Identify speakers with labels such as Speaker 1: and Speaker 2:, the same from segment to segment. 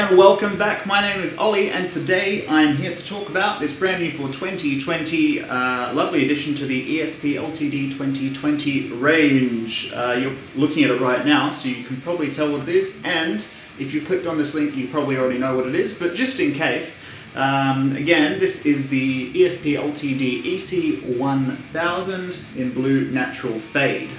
Speaker 1: and welcome back. My name is Ollie and today I'm here to talk about this brand new for 2020 lovely addition to the ESP LTD 2020 range. You're looking at it right now, so you can probably tell what it is, and if you clicked on this link you probably already know what it is, but just in case, again, this is the ESP LTD EC-1000 in blue natural fade.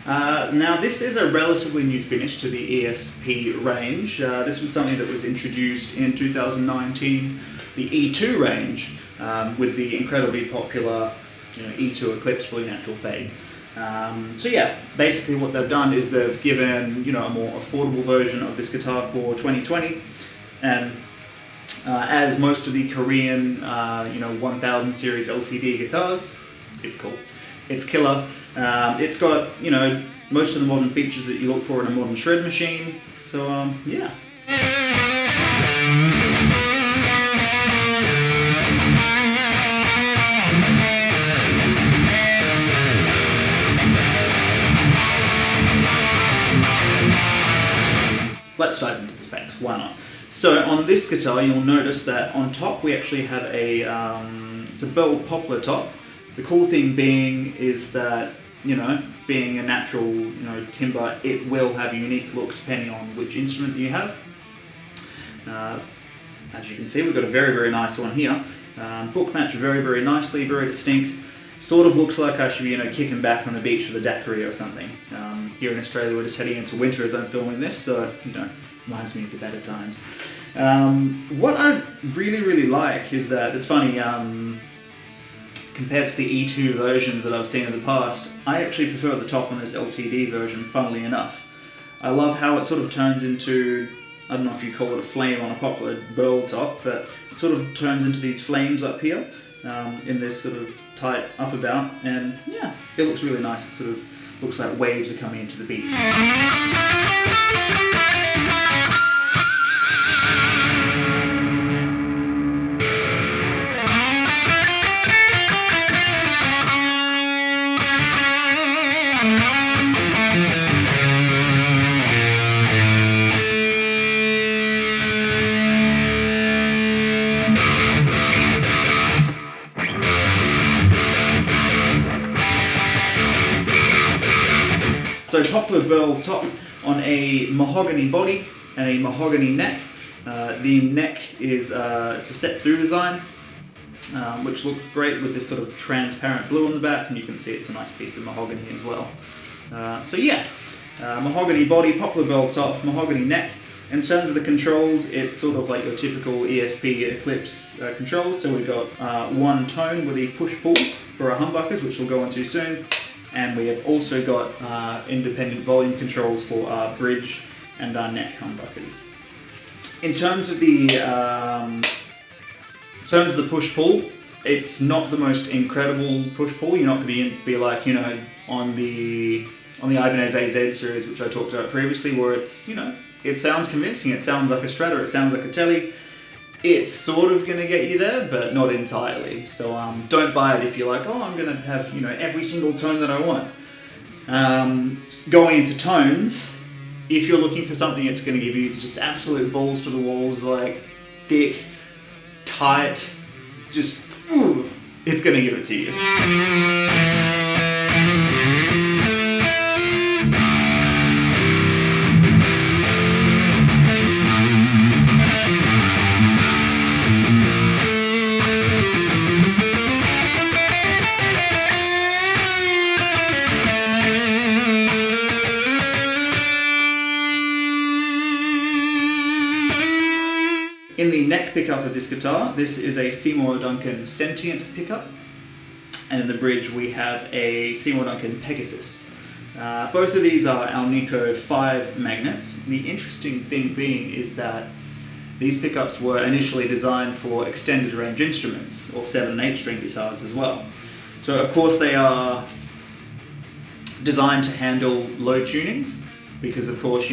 Speaker 1: Now this is a relatively new finish to the ESP range. This was something that was introduced in 2019, the E2 range, with the incredibly popular E2 Eclipse blue natural fade. So yeah, basically what they've done is they've given a more affordable version of this guitar for 2020, and as most of the Korean 1000 series LTD guitars, it's cool. It's killer. It's got, most of the modern features that you look for in a modern shred machine. So, yeah. Let's dive into the specs. Why not? So, on this guitar, you'll notice that on top we actually have a, it's a bell poplar top. The cool thing being is that, being a natural, timber, it will have a unique look depending on which instrument you have. As you can see, we've got a very, very nice one here. Book matched very, very nicely, very distinct. Sort of looks like I should be, kicking back on the beach with a daiquiri or something. Here in Australia, we're just heading into winter as I'm filming this, so, reminds me of the better times. What I really, really like is that, it's funny, compared to the E2 versions that I've seen in the past, I actually prefer the top on this LTD version, funnily enough. I love how it sort of turns into, I don't know if you call it a flame on a poplar burl top, but it sort of turns into these flames up here, in this sort of tight upper bout, and yeah, it looks really nice. It sort of looks like waves are coming into the beach. So poplar burl top on a mahogany body and a mahogany neck. The neck is it's a set through design, which looks great with this sort of transparent blue on the back, and you can see it's a nice piece of mahogany as well. So yeah, mahogany body, poplar burl top, mahogany neck. In terms of the controls, it's sort of like your typical ESP Eclipse controls. So we've got one tone with a push-pull for our humbuckers, which we'll go into soon. And we have also got independent volume controls for our bridge and our neck humbuckers. In terms of the push-pull, it's not the most incredible push-pull. You're not going to be like, on the Ibanez AZ series, which I talked about previously, where it's, it sounds convincing. It sounds like a Strata, it sounds like a Tele. It's sort of going to get you there, but not entirely. So don't buy it if you're like, oh, I'm going to have every single tone that I want. Going into tones, if you're looking for something that's going to give you just absolute balls to the walls, like thick, tight, just ooh, it's going to give it to you. In the neck pickup of this guitar, this is a Seymour Duncan Sentient pickup, and in the bridge we have a Seymour Duncan Pegasus. Both of these are Alnico 5 magnets. The interesting thing being is that these pickups were initially designed for extended range instruments, or 7 and 8 string guitars as well. So of course they are designed to handle low tunings, because of course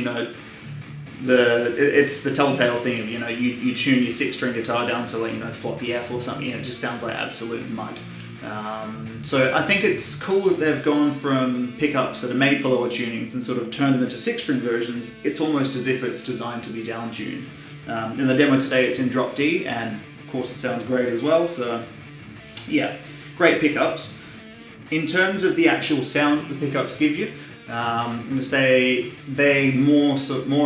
Speaker 1: it's the telltale thing of, you tune your 6-string guitar down to like, floppy F or something, and it just sounds like absolute mud. So I think it's cool that they've gone from pickups that are made for lower tunings and sort of turned them into 6-string versions. It's almost as if it's designed to be down tuned. In the demo today it's in drop D, and of course it sounds great as well, so yeah, great pickups. In terms of the actual sound that the pickups give you, I'm going to say they more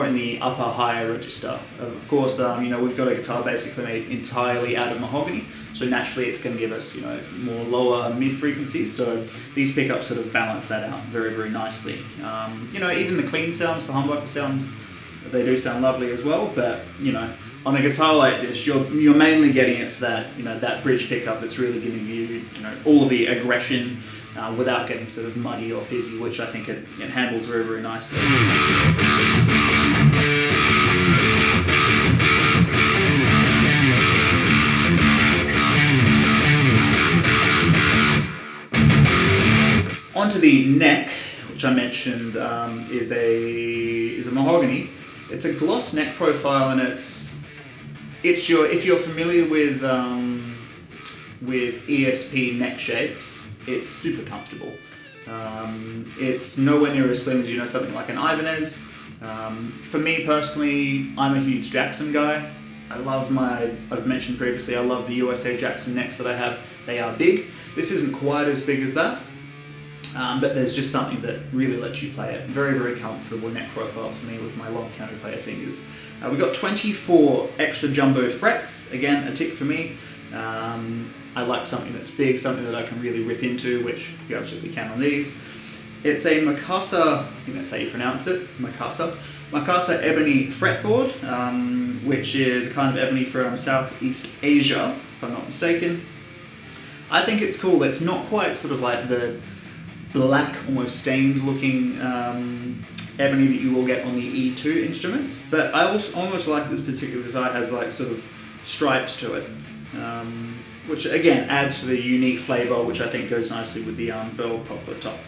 Speaker 1: in the upper higher register. Of course, we've got a guitar basically made entirely out of mahogany, so naturally it's going to give us more lower mid frequencies. So these pickups sort of balance that out very, very nicely. Even the clean sounds for humbucker sounds, they do sound lovely as well. But on a guitar like this, you're mainly getting it for that that bridge pickup that's really giving you all of the aggression without getting sort of muddy or fizzy, which I think it handles very, very nicely. Onto the neck, which I mentioned is a mahogany. It's a gloss neck profile, and if you're familiar with ESP neck shapes, it's super comfortable. It's nowhere near as slim as something like an Ibanez. For me personally, I'm a huge Jackson guy. I've mentioned previously, I love the USA Jackson necks that I have. They are big. This isn't quite as big as that, but there's just something that really lets you play it. Very, very comfortable neck profile for me with my long counter player fingers. We've got 24 extra jumbo frets, again a tick for me. I like something that's big, something that I can really rip into, which you absolutely can on these. It's a Mikasa, I think that's how you pronounce it, Mikasa ebony fretboard, which is a kind of ebony from Southeast Asia, if I'm not mistaken. I think it's cool. It's not quite sort of like the black, almost stained looking ebony that you will get on the E2 instruments, but I also almost like this particular guitar has like sort of stripes to it, which again adds to the unique flavour, which I think goes nicely with the Burl poplar top.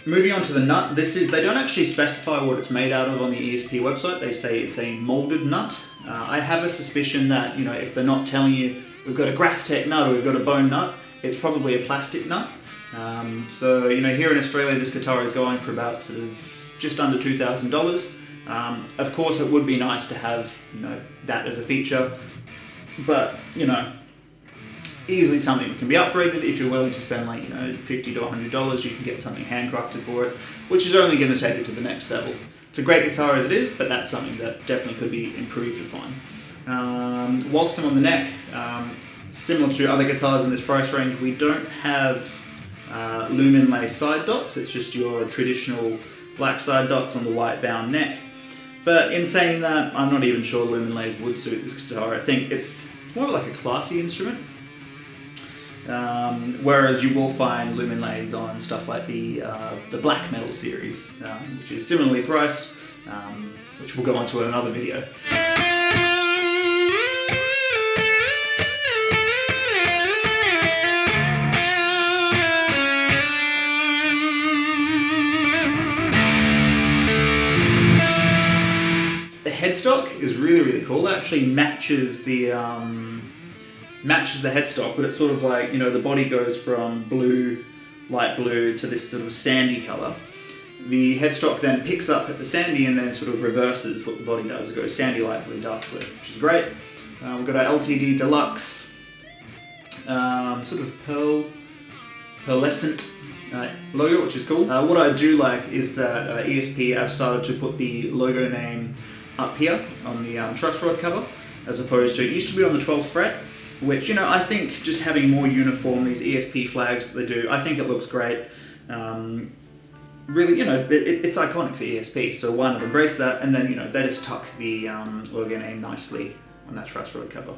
Speaker 1: Moving on to the nut, they don't actually specify what it's made out of on the ESP website. They say it's a molded nut. I have a suspicion that, if they're not telling you we've got a Graphtec nut or we've got a bone nut, it's probably a plastic nut. So, here in Australia, this guitar is going for about sort of just under $2,000. Of course, it would be nice to have, that as a feature, but, easily something that can be upgraded. If you're willing to spend like $50 to $100, you can get something handcrafted for it, which is only going to take it to the next level. It's a great guitar as it is, but that's something that definitely could be improved upon. Whilst I'm on the neck, similar to other guitars in this price range, we don't have lumen lay side dots. It's just your traditional black side dots on the white bound neck. But in saying that, I'm not even sure lumen lays would suit this guitar. I think it's more like a classy instrument. Whereas you will find lumen lays on stuff like the black metal series, which is similarly priced, which we'll go on to in another video. The headstock is really, really cool. It actually matches the headstock, but it's sort of like, the body goes from blue, light blue, to this sort of sandy colour. The headstock then picks up at the sandy and then sort of reverses what the body does. It goes sandy, light blue, dark blue, which is great. We've got our LTD Deluxe, sort of pearlescent logo, which is cool. What I do like is that ESP have started to put the logo name up here on the truss rod cover, as opposed to, it used to be on the 12th fret, which, I think just having more uniform, these ESP flags that they do, I think it looks great. Really, it's iconic for ESP, so why not embrace that? And then, they just tuck the logo name nicely on that truss rod cover.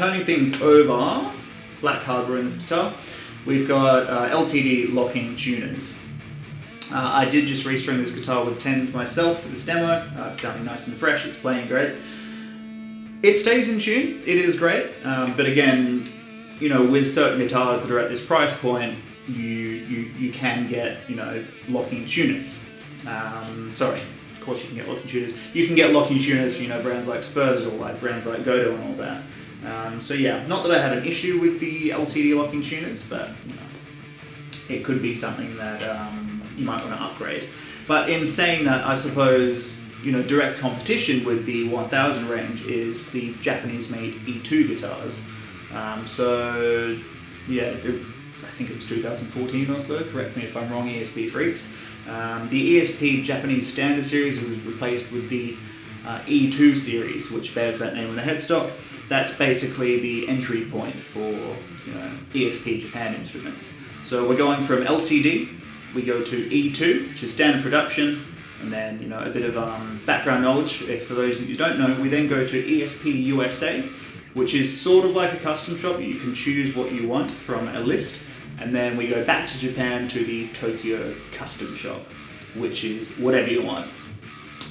Speaker 1: turning things over, black hardware in this guitar, we've got LTD locking tuners. I did just restring this guitar with 10s myself for this demo. It's sounding nice and fresh, it's playing great. It stays in tune, it is great, but again, you know, with certain guitars that are at this price point, you can get, you know, locking tuners. Sorry, of course you can get locking tuners. You can get locking tuners for, you know, brands like Spurs or like brands like Godo and all that. So yeah, not that I had an issue with the LTD locking tuners, but you know, it could be something that you might want to upgrade. But in saying that, I suppose, you know, direct competition with the 1000 range is the Japanese-made E2 guitars. So yeah, I think it was 2014 or so, correct me if I'm wrong, ESP freaks. The ESP Japanese Standard series was replaced with the E2 series, which bears that name on the headstock. That's basically the entry point for, you know, ESP Japan instruments. So we're going from LTD, we go to E2, which is standard production, and then, you know, a bit of background knowledge, if for those that you don't know, we then go to ESP USA, which is sort of like a custom shop. You can choose what you want from a list, and then we go back to Japan to the Tokyo Custom Shop, which is whatever you want.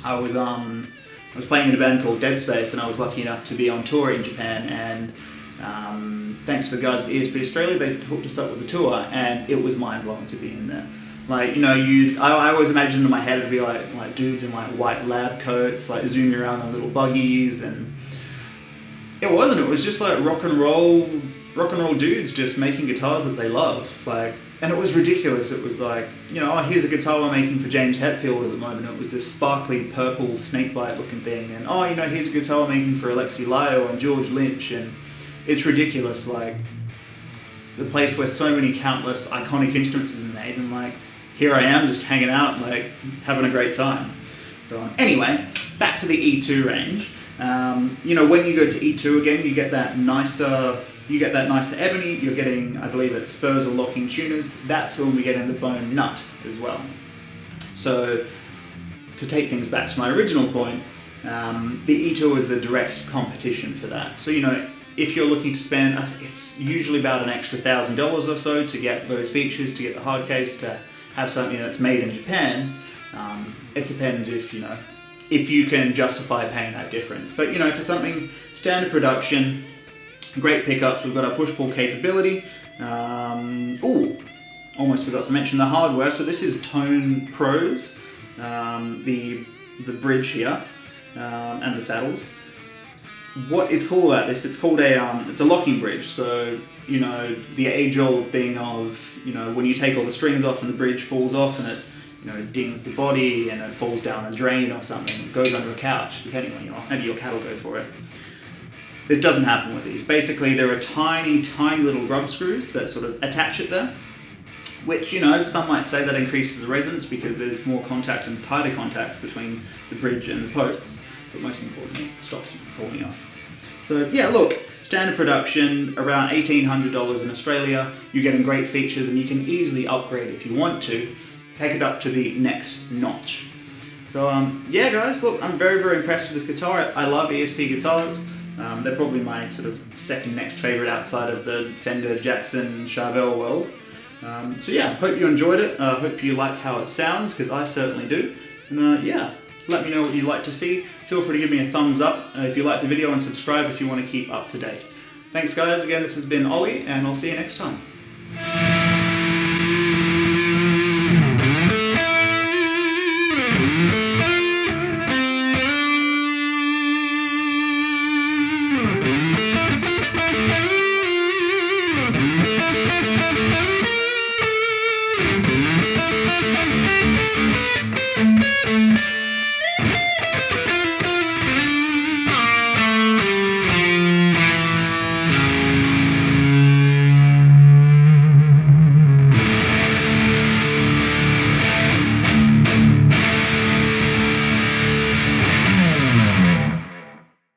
Speaker 1: I was playing in a band called Dead Space, and I was lucky enough to be on tour in Japan, and thanks to the guys at ESP Australia, they hooked us up with a tour, and it was mind-blowing to be in there. Like, you know, I always imagined in my head it'd be like dudes in like white lab coats, like zooming around on little buggies, and it wasn't. It was just like rock and roll dudes just making guitars that they love. Like, and it was ridiculous. It was like, you know, oh, here's a guitar we're making for James Hetfield at the moment. It was this sparkly purple snakebite looking thing, and oh, you know, here's a guitar we're making for Alexi Lyle and George Lynch, and it's ridiculous. Like, the place where so many countless iconic instruments have been made, and like, here I am just hanging out, like having a great time. So anyway, back to the E2 range. You know, when you go to E2 again, you get that nicer ebony. You're getting, I believe it's Spurs or locking tuners. That's when we get in the bone nut as well. So to take things back to my original point, the E2 is the direct competition for that. So, you know, if you're looking to spend, it's usually about an extra $1,000 or so to get those features, to get the hard case, to have something that's made in Japan. It depends if, you know, if you can justify paying that difference. But, you know, for something standard production, great pickups, we've got our push-pull capability. Almost forgot to mention the hardware. So this is Tone Pros, the bridge here, and the saddles. What is cool about this, it's called it's a locking bridge. So, you know, the age-old thing of, you know, when you take all the strings off and the bridge falls off and it, you know, dings the body and it falls down a drain or something, it goes under a couch, depending on maybe your cat will go for it. This doesn't happen with these. Basically, there are tiny, tiny little grub screws that sort of attach it there, which, you know, some might say that increases the resonance because there's more contact and tighter contact between the bridge and the posts, but most importantly, it stops it from falling off. So yeah, look, standard production, around $1,800 in Australia. You're getting great features and you can easily upgrade if you want to, take it up to the next notch. So yeah guys, look, I'm very, very impressed with this guitar. I love ESP guitars. They're probably my sort of second next favorite outside of the Fender, Jackson, Charvel world. So yeah, hope you enjoyed it. Hope you like how it sounds, because I certainly do. And yeah, let me know what you'd like to see. Feel free to give me a thumbs up if you like the video, and subscribe if you want to keep up to date. Thanks guys, again this has been Ollie, and I'll see you next time.